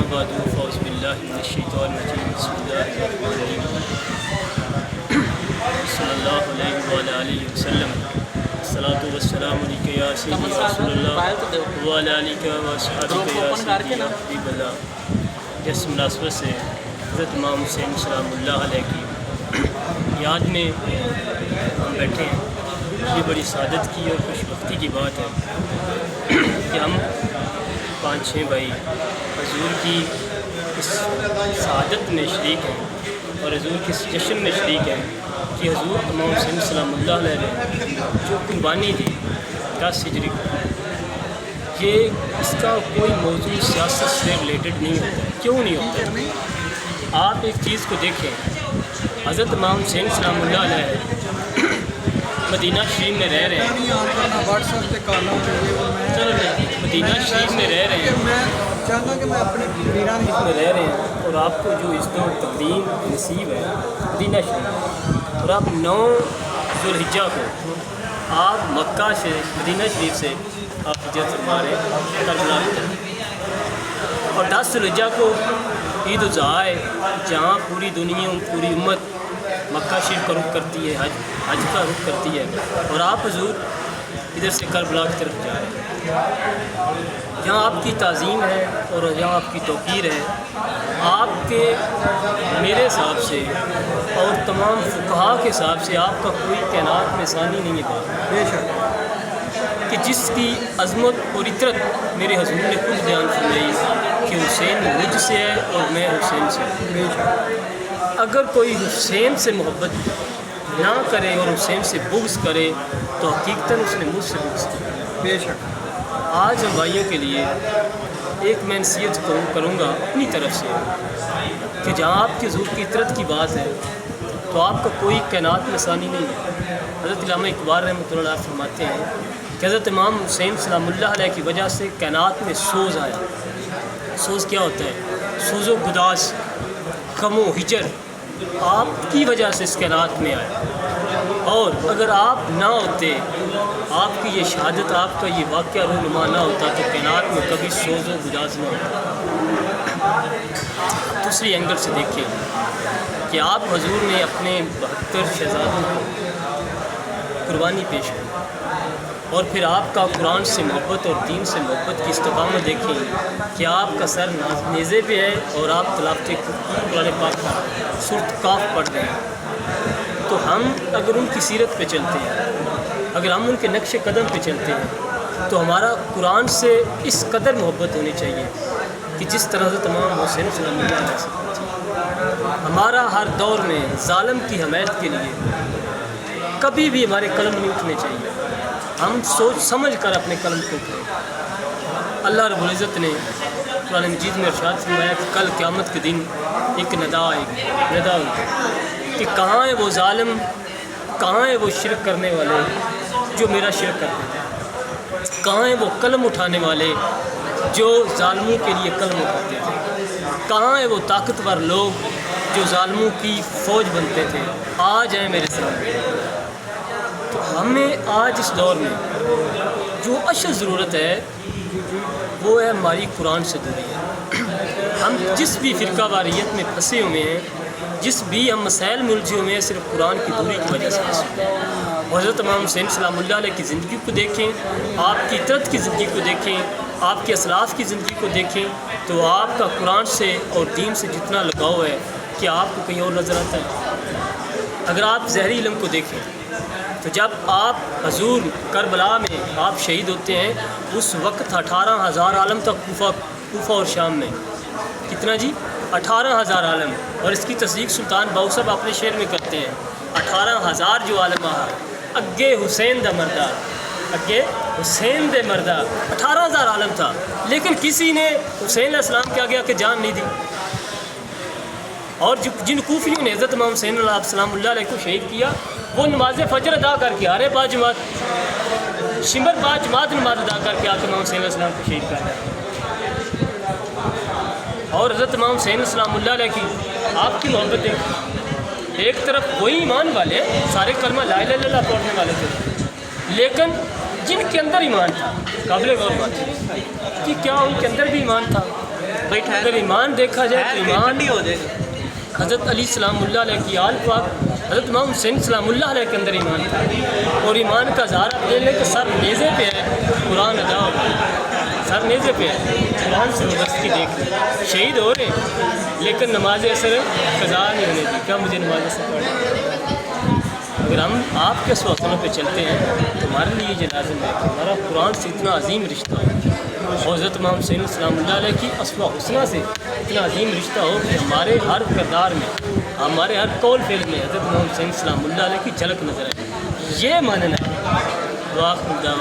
أما بعد فأعوذ بالله من الشيطان الرجيم بسم الله الرحمن الرحيم صلى الله عليه وعلى آله وسلم الصلاة والسلام عليك يا سيدي رسول الله وعلى آلك وأصحابك يا سيدي يا حبيب الله. جس مناسبت سے حضرت امام حسین سلام اللہ علیہ کی یاد میں ہم بیٹھے ہیں، یہ بڑی سعادت کی اور خوش بختی کی بات ہے کہ ہم 5-6 بھائی حضور کی اس سعادت میں شریک ہیں اور حضور کے اس جشن میں شریک ہیں کہ حضور امام حسین سلام اللہ علیہ نے جو قربانی دی 10 ہجری کو، یہ اس کا کوئی موضوع سیاست سے ریلیٹڈ نہیں ہوتا ہے. کیوں نہیں ہوتا ہے؟ آپ ایک چیز کو دیکھیں، حضرت امام حسین سلام اللہ علیہ مدینہ شریف میں رہ رہے ہیں. چلو مدینہ شریف میں رہ رہے ہیں اور آپ کو جو عزت و تقدیم نصیب ہے مدینہ شریف، اور آپ 9 ذوالحجہ کو آپ مکہ سے مدینہ شریف سے آپ ہجرت فرما رہے ہیں کربلا کی طرف، اور 10 ذوالحجہ کو عید الاضحیٰ ہے جہاں پوری دنیا پوری امت مکہ شریف کا رخ کرتی ہے، حج کا رخ کرتی ہے، اور آپ حضور ادھر سے کربلا کی طرف جا رہے ہیں. جہاں آپ کی تعظیم ہے اور جہاں آپ کی توقیر ہے، آپ کے میرے حساب سے اور تمام فقہا کے حساب سے آپ کا کوئی کائنات میں ثانی نہیں ہے بات بے شک کہ جس کی عظمت اور اطرت میرے حضور نے خود بیان فرمائی کہ حسین مجھ سے ہے اور میں حسین سے ہوں. اگر کوئی حسین سے محبت نہ کرے اور حسین سے بغض کرے تو حقیقتاً اس نے مجھ سے بغض کیا بے شک. آج ہم بھائیوں کے لیے ایک میں نصیحت کروں گا اپنی طرف سے کہ جہاں آپ کی حضور کی اطرت کی بات ہے تو آپ کا کوئی کائنات میں ثانی نہیں ہے. حضرت علامہ اقبال رحمۃ اللہ علیہ فرماتے ہیں کہ حضرت امام حسین سلام اللہ علیہ کی وجہ سے کائنات میں سوز آیا. سوز کیا ہوتا ہے؟ سوز و گداز، غم و ہجر آپ کی وجہ سے اس کائنات میں آیا، اور اگر آپ نہ ہوتے، آپ کی یہ شہادت، آپ کا یہ واقعہ رونما نہ ہوتا تو کائنات میں کبھی سوز و گداز نہ ہوتا. دوسری اینگل سے دیکھیں کہ آپ حضور نے اپنے 72 شہزادوں کو قربانی پیش کی، اور پھر آپ کا قرآن سے محبت اور دین سے محبت کی استقامت دیکھیں کہ آپ کا سر نیزے پہ ہے اور آپ تلاوت قرآن پاک کا سورۃ کاف پڑھ رہے ہیں. تو ہم اگر ان کی سیرت پہ چلتے ہیں، اگر ہم ان کے نقش قدم پہ چلتے ہیں تو ہمارا قرآن سے اس قدر محبت ہونی چاہیے کہ جس طرح سے تمام حسین سلام اللہ علیہ سے ہمارا ہر دور میں ظالم کی حمایت کے لیے کبھی بھی ہمارے قلم نہیں اٹھنے چاہیے. ہم سوچ سمجھ کر اپنے قلم کو اٹھائیں. اللہ رب العزت نے قرآن مجید میں ارشاد فرمایا کہ کل قیامت کے دن ایک ندا ہوگی کہ کہاں ہے وہ ظالم، کہاں ہے وہ شرک کرنے والے جو میرا شرک کرتے ہیں، کہاں ہے وہ قلم اٹھانے والے جو ظالموں کے لیے قلم اٹھاتے تھے، کہاں ہے وہ طاقتور لوگ جو ظالموں کی فوج بنتے تھے. آج ہیں میرے سامنے. تو ہمیں آج اس دور میں جو اشد ضرورت ہے وہ ہے ہماری قرآن سے دوری ہے. ہم جس بھی فرقہ واریت میں پھنسے ہوئے ہیں، جس بھی ہم مسائل میں الجھے ہوئے ہیں، صرف قرآن کی دوری کی وجہ سے پھنسے ہوئے ہیں. حضرت امام حسین سلام اللہ علیہ کی زندگی کو دیکھیں، آپ کی اطرت کی زندگی کو دیکھیں، آپ کے اسلاف کی زندگی کو دیکھیں تو آپ کا قرآن سے اور دین سے جتنا لگاؤ ہے کہ آپ کو کہیں اور نظر آتا ہے. اگر آپ ظاہری علم کو دیکھیں تو جب آپ حضور کربلا میں آپ شہید ہوتے ہیں اس وقت 18,000 عالم تک کوفہ اور شام میں. کتنا جی؟ 18,000 عالم. اور اس کی تصدیق سلطان باؤ صاحب اپنے شعر میں کرتے ہیں 18,000 جو عالم اگے حسین دا مردہ، اگے حسین دے مردہ. 18,000 عالم تھا، لیکن کسی نے حسین علیہ السلام کے آگے کے جان نہیں دی. اور جن کوفیوں نے حضرت امام حسین علیہ السلام اللہ علیہ کو شہید کیا وہ نماز فجر ادا کر کے آرے با جماعت شمر با جماعت نماز ادا کر کے آپ امام حسین علیہ السلام کو شہید کر دیا. اور حضرت امام حسین السلام اللہ علیہ کی آپ کی محبت دیکھ، ایک طرف وہی ایمان والے سارے کلمہ لا الہ الا اللہ پڑھنے والے تھے، لیکن جن کے اندر ایمان تھا قابل غور بات ہے کہ کیا ان کے اندر بھی ایمان تھا بھائی ٹھہر اگر ایمان دیکھا جائے تو ایمان ٹھنڈی ہو جائے گا. حضرت علی سلام اللہ علیہ کی آل پاک، حضرت امام حسین سلام اللہ علیہ کے اندر ایمان تھا، اور ایمان کا اظہار آپ دیکھ لیں کہ سر نیزے پہ ہے، قرآن ادا ہو گیا، سر نیزے پہ ہے، قرآن سے وابستگی دیکھ لیں، شہید ہو رہے ہیں لیکن نماز اثر قضا نہیں ہونے دی. کیا مجھے نماز اثر پڑھنا؟ اگر ہم آپ کے سوتنوں پہ چلتے ہیں تو ہمارے لیے یہ لازم ہے کہ ہمارا قرآن سے اتنا عظیم رشتہ ہو، اور حضرت امام حسین السلام اللہ علیہ کی اسوہ حسنہ سے اتنا عظیم رشتہ ہو کہ ہمارے ہر کردار میں، ہمارے ہر قول فعل میں حضرت امام حسین السلام اللہ علیہ کی جھلک نظر آئے. یہ ماننا ہے. دعا خدا